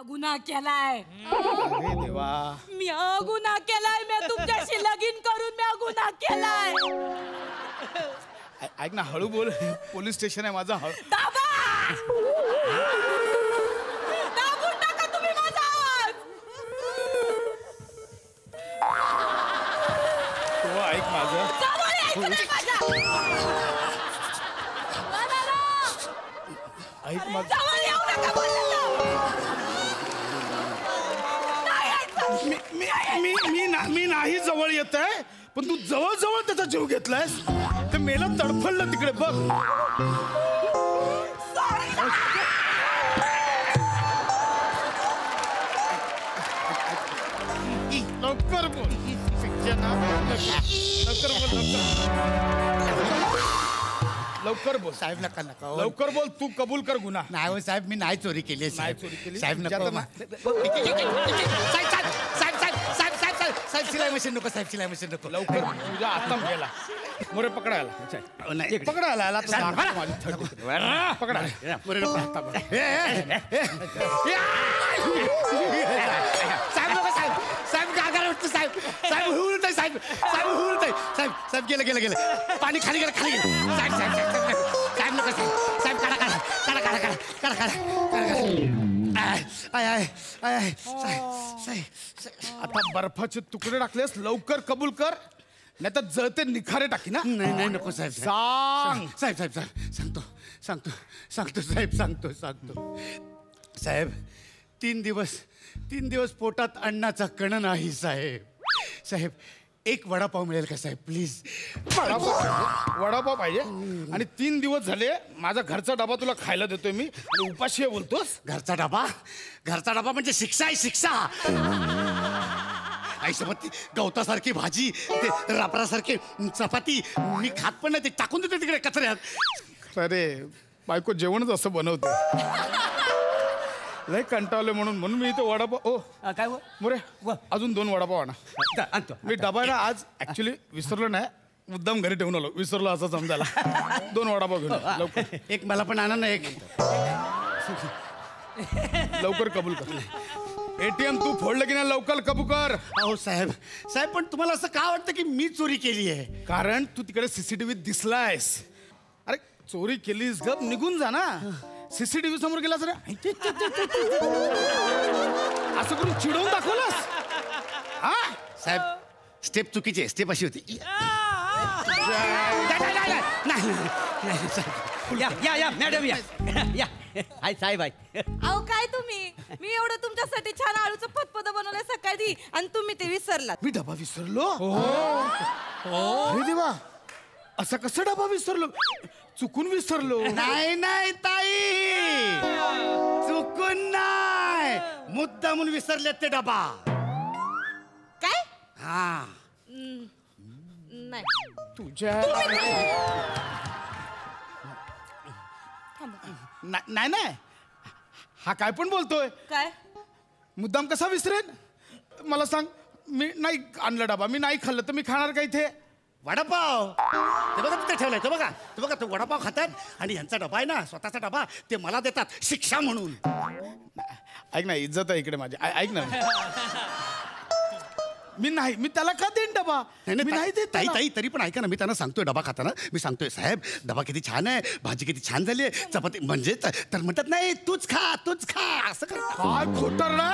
गुन्हा केलाय. अरे देवा. मी गुन्हा केलाय. मी तुमच्याशी लगीन करून मी गुन्हा केलाय. ऐक ना, हळू बोल. पोलीस स्टेशन आहे माझं. हळू दाबा. दाबून टाका तुम्ही माझा आवाज. हो, ऐक माझं. जवळ यायचं नाही माझ्या. ऐक माझं. जवळ येऊ नका बोललेलं. मी नाही जवळ येत आहे, पण तू जवळ जवळ त्याचा जीव घेतलायस. ते मेलं तडफडलं तिकडे बघ. लवकर बोल. लवकर बोल साहेब नका नका लवकर बोल. तू कबूल कर गुन्हा. नाही हो साहेब, मी नाही चोरी केली. नाही चोरी केली. साहेब नको. साहेब सिलाई मशीन नको. साहेब सिलाई मशीन नको. लवकर तुझ्या आता गेला. मोरे पकडायला. नाही पकडायला आला. साहेब नको. साहेब साहेब गागार वाटतं. साहेब साहेब हुळत आहे. साहेब साहेब हुळत आहे. साहेब साहेब गेलं गेलं गेलं. पाणी खाली गेलं खाली गेलं. साहेब साहेब साहेब साहेब नको. साहेब साहेब काढा काढा काढा काढा काढा काढा काढा आय आय आय आय. आता बर्फाचे तुकडे टाकलेस. लवकर कबूल कर, नाही तर जळते निखारे टाकी ना. नाही नाही नको साहेब. सांग. साहेब साहेब साहेब सांगतो सांगतो सांगतो साहेब सांगतो सांगतो. साहेब 3 दिवस पोटात अन्नाचा कण नाही साहेब. साहेब एक वडापाव मिळेल का साहेब प्लीज. वडापाव पाहिजे. आणि 3 दिवस झाले माझा घरचा डबा तुला खायला देतोय मी, आणि उपाशी बोलतोस. घरचा डबा म्हणजे शिक्षा आहे शिक्षा. आईसोबत गवतासारखी भाजी, ते रापरासारखी चपाती मी खात पण नाही. ते टाकून देते तिकडे कचऱ्यात. अरे बायको जेवणच असं बनवते. लय कंटाळले म्हणून मी इथे वडापाव. ओ काय मोरे अजून 2 वडापाव आणा. आणतो. मी डबा ना आज ऍक्च्युली विसरलो नाही, मुद्दाम घरी ठेवून आलो. विसरलो असं समजायला. 2 वडापाव घेऊन लवकर. एक मला पण आणा ना. एक लवकर कबूल कर. ATM तू फोडलं की नाही लवकर कबूल कर. अहो साहेब साहेब पण तुम्हाला असं का वाटतं की मी चोरी केली आहे. कारण तू तिकडे CCTV दिसलायस. अरे चोरी केलीस गप निघून जा ना. CCTV समोर गेला सर असं करून चिडवून दाखवलास. हा साहेब स्टेप चुकीची. स्टेप अशी होती. या या या मॅडम या या. हाय साहेब आहे. अहो काय तुम्ही, मी एवढं तुमच्यासाठी छान आळूचं फतफद बनवलंय सकाळी आणि तुम्ही ते विसरलात. मी डबा विसरलो. अरे देवा, असा कसा डबा विसरलो. चुकून विसरलो. नाही नाही ताई, चुकून नाही, मुद्दामून विसरले ते डबा. काय? हा नाही तुझ्या नाही नाही. हा काय पण बोलतोय. काय मुद्दाम कसा विसरेन. मला सांग. मी नाही आणला डबा. मी नाही खाल्लं तर मी खाणार का इथे. वडापाव ते बघा तिथे ठेवलंय. ते बघा तो वडापाव खातात आणि यांचा डबा आहे ना, स्वतःचा डबा ते मला देतात शिक्षा म्हणून. ऐक ना, इज्जत आहे इकडे माझी. ऐक ना, मी त्याला का देईन डबा. मी नाही देत ताई ताई तरी पण ऐका ना, मी त्यांना सांगतोय डबा खाताना. मी सांगतोय साहेब डबा किती छान आहे, भाजी किती छान झाली आहे, चपाती म्हणजे तर म्हणतात नाही तूच खा असं करतात. काय खोटारडा.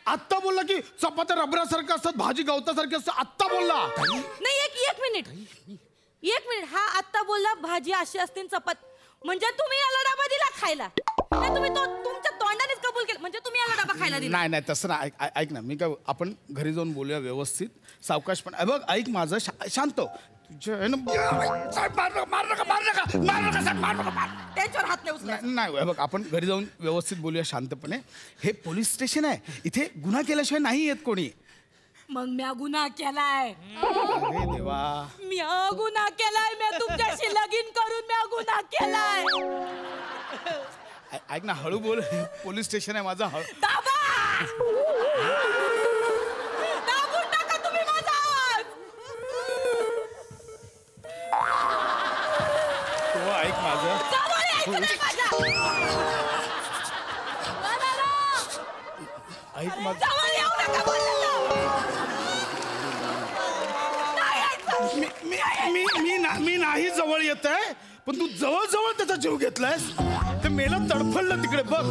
आत्ता बोलला की चपात्या रबरासारखं असतात, भाजी गवतासारखी असतात. आत्ता बोलला. नाही. एक मिनिट. हा आत्ता बोलला भाजी अशी असते चपात, म्हणजे तुम्ही याला डबा दिला खायला. नाही तुम्ही तो तुमच्या तोंडानेच कबूल केलं, म्हणजे तुम्ही याला डबा खायला दिला. नाही तसं नाही. ऐक ना, मी काय आपण घरी जाऊन बोलूया व्यवस्थित सावकाश. पण बघ ऐक माझं शांत. त्यांच्यावर हात नाही उचलायचा. नाही बघ, आपण घरी जाऊन व्यवस्थित बोलूया शांतपणे. हे पोलीस स्टेशन आहे, इथे गुन्हा केल्याशिवाय नाही येत कोणी. मग मी गुन्हा केलाय. अरे देवा. मी गुन्हा केलाय. मी तुमच्याशी लगीन करून मी गुन्हा केलाय. ऐक ना, हळू बोल. पोलीस स्टेशन आहे माझं. हळू दाबा. दाबून टाका तुम्ही माझा आवाज. हो, ऐक माझं. जवळ यायचं नाही माझ्या. ऐक मग जवळ येऊ नका बोललेलं. नाही यायचं. मी नाही जवळ येत आहे, पण तू जवळ जवळ त्याचा जीव घेतलायस. ते मेलं तडफडलं तिकडे बघ.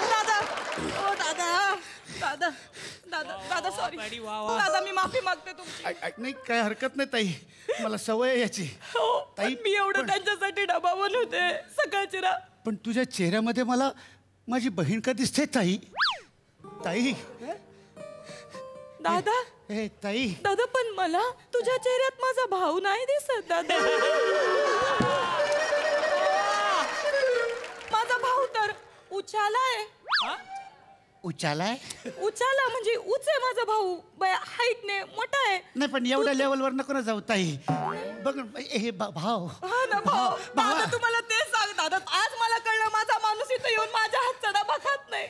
दादा ओ दादा दादा दादा दादा सॉरी दादा मी माफी मागते तुमची. नाही काय हरकत नाही ताई, मला सवय आहे याची. हो ताई, मी एवढं त्यांच्यासाठी डबा बनवते सकाळची पण तुझ्या चेहऱ्यामध्ये मला माझी बहीण का दिसते ताई? ताई दादा ए ताई, दादा पण मला तुझ्या चेहऱ्यात माझा भाऊ नाही दिसत दादा. माझा भाऊ तर उचाला आहे. उचालाय? उचाला म्हणजे उच आहे माझा भाऊ, हाईटने मोठा आहे. नाही पण एवढ्या लेवलवर नको ना जाऊ ताई. बघ हे भाव. हा ना भाऊ. दादा तुम्हाला ते सांग दादा, आज मला कळलं माझा माणूस इथं येऊन माझ्या हातचा डबा खात नाही.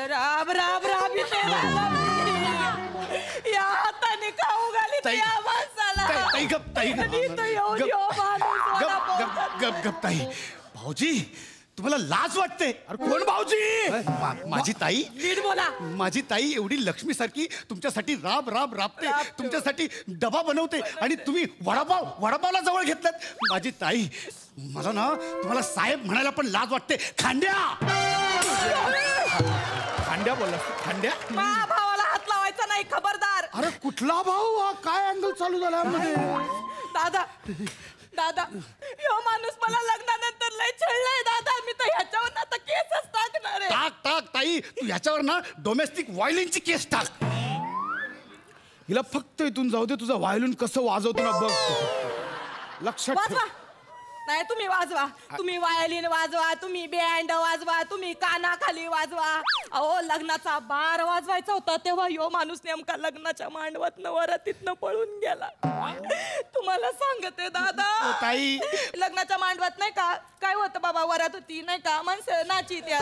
राब राब राब इथे आला मी. या हाताने खाऊ घालीत ताई, या माणसाला. ताई गप ताई आणि इथं येऊन ह्यो माणूस वडापाव खात. गप ताई. भाऊजी तुम्हाला लाज वाटते? अरे कोण भाऊजी? माझी ताई. नीट बोला. माझी ताई एवढी लक्ष्मी सारखी तुमच्यासाठी राब राब राबते, तुमच्यासाठी डबा बनवते आणि तुम्ही वडापावला जवळ घेतलात. माझी ताई, मला ना तुम्हाला साहेब म्हणायला पण लाज वाटते. खांद्या खांड्या बोलला खांड्या. माझ्या भावाला हात लावायचा नाही, खबरदार. अरे कुठला भाऊ? हा काय अँगल चालू झाला यामध्ये? दादा दादा ह्यो माणूस मला लग्नानंतर लय छळलाय दादा. मी तर ह्याच्यावर आता केसच टाकणार आहे. टाक ताई, तू ह्याच्यावर ना डोमेस्टिक व्हायलिनची केस टाक. हिला फक्त इथून जाऊ दे, तुझा व्हायोलिन कसं वाजवतो ना बघ. लक्षात ठेव. वाजवा. नाही तुम्ही वाजवा, तुम्ही वायलिन वाजवा, तुम्ही बँड वाजवा, तुम्ही कानाखाली वाजवा. अहो लग्नाचा बार वाजवायचा होता तेव्हा यो माणूस नेमका लग्नाच्या मांडवातनं वरातीतनं पळून गेला. तुम्हाला सांगते दादा, ताई. लग्नाच्या मांडवात नाही का काय होतं बाबा, वरात होती नाही का, माणसं नाची त्या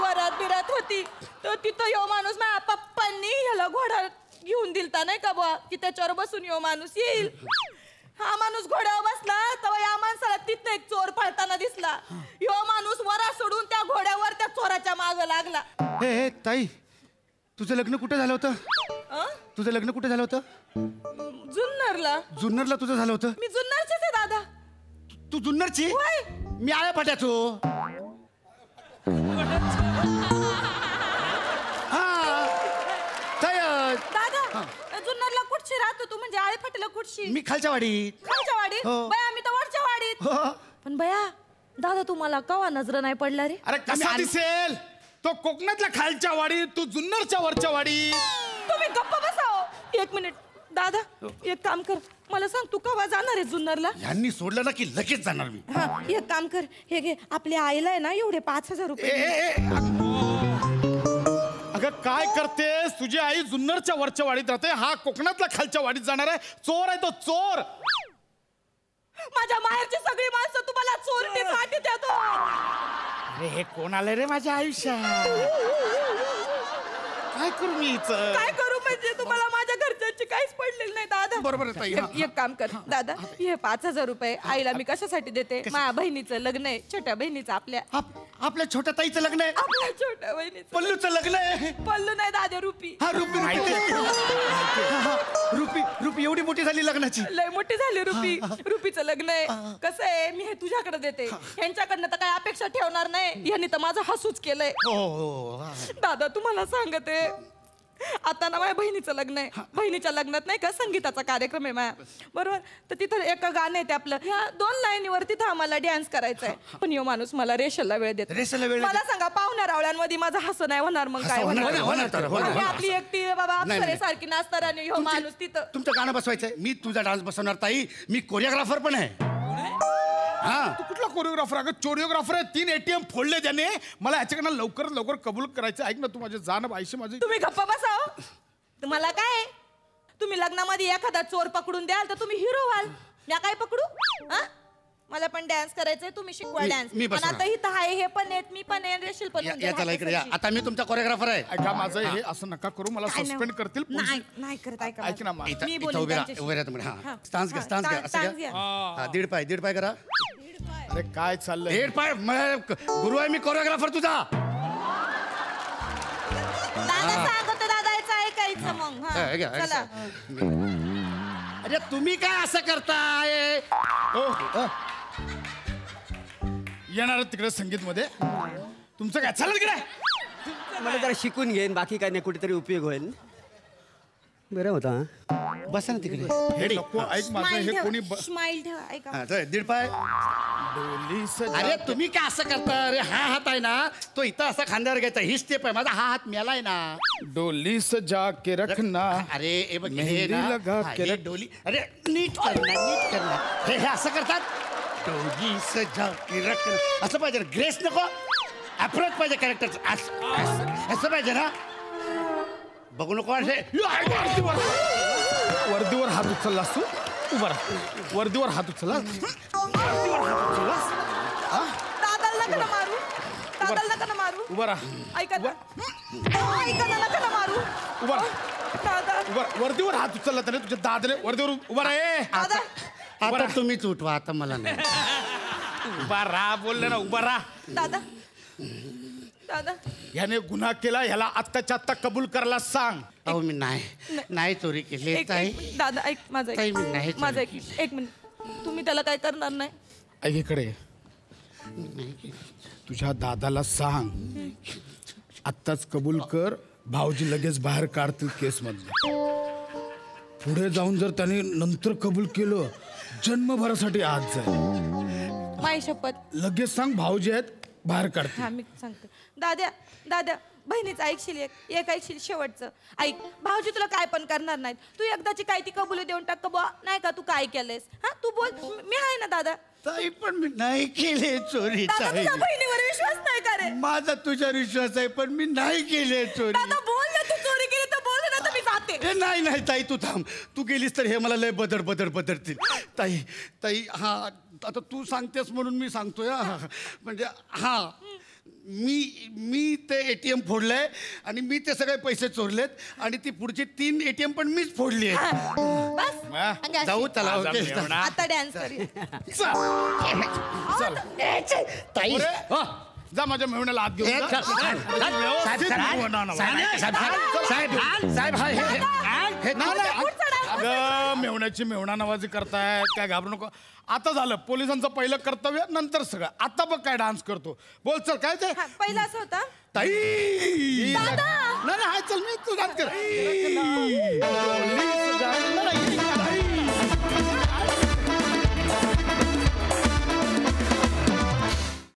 वरात बिरात होती. तर तिथं यो माणूस माझ्या पप्पांनी ह्याला घोडा घेऊन दिलता नाही का बुवा, की त्याच्यावर बसून यो माणूस येईल. हा माणूस घोड्यावर बसला तेव्हा या माणसाला तिथं एक चोर पळताना दिसला. ह्यो माणूस वरा सोडून त्या घोड्यावर त्या चोराच्या माग लागला. हे ताई, तुझं लग्न कुठे झालं होतं? तुझं लग्न कुठे झालं होतं? जुन्नरला. जुन्नरला तुझं झालं होतं? मी जुन्नरचीच आहे दादा. तू जुन्नरची? होय. मी आळ्या फाट्याचो. दादा जुन्नरला कुठची राहतो तू? म्हणजे आळेफाटीला कुठची? मी खालच्या वाडीत. खालच्या वाडीत? हो. बया मी तर वरच्या वाडीत. हो. पण बया दादा तुम्हाला कवा नजर नाही पडला रे? अरे कसा दिसेल तो कोकणातल्या खालच्या वाडी, तू जुन्नरच्या वरच्या वाडी. तुम्ही गप्प बसाओ. एक मिनिट दादा, एक काम कर, मला सांग तू कवा जाणार आहे जुन्नरला? यांनी सोडलं ना की लगेच जाणार मी. हा एक काम कर, हे घे आपल्या आईला आहे ना एवढे 5,000 रुपये. अगं काय करतेस? तुझी आई जुन्नरच्या वरच्या वाडीत राहते, हा कोकणातल्या खालच्या वाडीत जाणार आहे. चोर आहे तो, चोर. माझ्या माहेरची सगळी माणसं तुम्हाला चोरटीच वाटत येतो. अरे हे कोण आलंय रे माझ्या आयुष्यात? काय करू मी हिचं? काय करू म्हणजे तुम्हाला माझ्या घरच्यांची काहीच पडलेली नाही दादा. बरोबर आहे ताई. एक काम कर दादा, हे 5,000 रुपये आईला मी कशासाठी देते? माझ्या बहिणीचं लग्न आहे, छोट्या बहिणीचं, आपल्या छोट्या ताईचं लग्न आहे. आपल्या छोट्या बहिणीचं. पल्लूचं लग्न आहे. पल्लू नाही दादा, रुपी. हा रुपी. रुपी एवढी मोठी झाली लग्नाची. लय मोठी झाली रुपी. रुपीचं लग्न आहे. कसं आहे, मी हे तुझ्याकडे देते, यांच्याकडनं तर काय अपेक्षा ठेवणार नाही. यांनी तर माझं हसूच केलंय. दादा तुम्हाला सांगते, आता ना माझ्या बहिणीचं लग्न आहे. बहिणीच्या लग्नात नाही का संगीताचा कार्यक्रम आहे माझ्या बरोबर. तर तिथं एक गाणं आहे ते आपलं, ह्या 2 लाईनीवर तिथं आम्हाला डान्स करायचा आहे. पण यो माणूस मला रेशलला वेळ देत. रेशलला वेळ मला सांगा, पाहुण्या रावळ्यांमध्ये माझं हसं नाही होणार मग काय होणार? मी आपली एकटी बाबा अप्सरेसारखी नाचणार आणि ह्यो माणूस तिथं. तुमचं गाणं बसवायचंय, मी तुझा डान्स बसवणार ताई. मी कोरिओग्राफर पण आहे. तू कुठला कोरिओग्राफर? अगं चोरिओग्राफर आहे. 3 ATM फोडले त्याने. मला ह्याच्याकडनं लवकरात लवकर कबूल करायचं. ऐक ना, तू माझे जाण बाईशी माझी. तुम्ही गप्पा बसाव. तुम्हाला काय, तुम्ही लग्नामध्ये एखादा चोर पकडून द्याल तर तुम्ही हिरो व्हाल. मी काय पकडू? मला पण डान्स करायचंय, तुम्ही शिकवा डान्स. मी आणि बसवणार. आता इथं आहे हे पण आहेत, मी पण आहे, रेशील पण म्हणजे चला इकडे या. आता मी तुमचा कोरिओग्राफर आहे. ऐका माझं हे असं नका करू, मला काय नाही. सस्पेंड करतील पोलीस. नाही करत, ऐका ऐक ना, माझं. इथं मी इथं बोलेन उभे राहा त्यांच्याशी. उभे राहा तुम्ही. हा. हा स्टान्स घ्या स्टान्स घ्या असं स्टान्स घ्या. घ्या. हा दीड पाय करा. अरे काय चाललंय? दीड पाय गुरु आहे मी कोरिओग्राफर तुझा. दादा सांगतो, दादा याचं ऐकायचं मग. हा, हे घ्या, हे चला. अरे तुम्ही काय असं करताय? येणार तिकडे संगीत मध्ये तुमचं काय चाललं तिकडे? मला जरा शिकून घेईन, बाकी काय नाही, कुठेतरी उपयोग होईल. बरं होता. बसा ना तिकडे. हे नको, ऐक माझं स्माइल हे कोणी ठेवा, स्माइल ठेवा, ऐका. हा, चल, दीड पाय. डोली अरे तुम्ही काय असं करता? अरे हा हात आहे ना, तो इथं असा खांद्यावर घ्यायचा. ही स्टेप आहे. माझा हा हात मेलाय ना. डोली सजा के रखना. अरे हे बघ हे मेहंदी ना लगा हा, के हे रख- डोली. अरे नीट करणार. हे असं करतात. डोली सजा के रखना असं पाहिजे. ग्रेस नको, अप्रोच पाहिजे कॅरेक्टर. असं पाहिजे ना. बघू नको असे. वर्दीवर हात उचललास तू? उभा राहा. वर्दीवर हात उचलला. दादाला नका ना मारू, दादाला नका ना मारू. उभा राहा. ऐका ना, ऐका ना, नका ना मारू. उभा राहा. दादा, उभा राहा. वर्दीवर हात उचलला त्याने तुझ्या दादाने. वर्दीवर उभा राहा. दादा, आता तुम्हीच उठवा. आता मला नाही. उभा राहा बोलले ना. उभा राहा. दादा, दादा. ह्याने गुन्हा केला, ह्याला आत्ताच्या आत्ता कबूल करायला सांग. अहो मी नाही चोरी केली ताई. दादा ऐक माझं, ताई, मी नाही माझं एक मिनिट. तुम्ही त्याला काय करणार नाही? ऐक इकडे. तुझ्या दादाला सांग आत्ताच कबूल कर. भाऊजी लगेच बाहेर काढतील केस मधलं. पुढे जाऊन जर त्याने नंतर कबूल केलं, जन्मभरासाठी आज जाईल. माई शपथ. लगेच सांग भाऊजी आहेत, बाहेर काढतील. हा मी सांगते. दादा, दादा, बहिणीचं ऐकशील, एक ऐकशील शेवटचं. ऐक, भाऊजी तुला काय पण करणार नाहीत. तू एकदाची काय ती कबुली देऊन टाक बुवा. नाही का तू काय केलंयस? हा तू बोल, मी आहे ना दादा. ताई पण मी नाही केले चोरी. दादा ताई तुझ्या बहिणीवर विश्वास नाही का रे? माझा तुझ्यावर विश्वास आहे पण मी नाही केले चोरी. दादा बोल ना, तू चोरी केली तर बोल ना, तर मी जाते. ए, नाही ताई तू थांब. तू गेलीस तर हे मला लय बदडतील. ताई ताई हा आता तू सांगतेस म्हणून मी सांगतोय. म्हणजे हा मी ते ATM फोडलंय आणि मी ते सगळे पैसे चोरलेत आणि ती पुढची 3 ATM पण मीच फोडली आहे. बस हा? आणि जाऊ चला. आज आम्ही ओके येऊ ना. आता डान्स करूया. ताई अरे, हो. जा माझ्या मेहण्याला हात घेऊन जा. व्यवस्थित मेहुणा नवा. साहेब हा हे अगं मेवण्याची मेवणा नवाजी करतायत, काय घाबरू नको. आता झालं पोलिसांचं पहिलं कर्तव्य, नंतर सगळं. आता बघ काय डान्स करतो. बोल चल काय ते. हा, पहिला असं होता. ताई नाही हाय चल मी तू डान्स कर.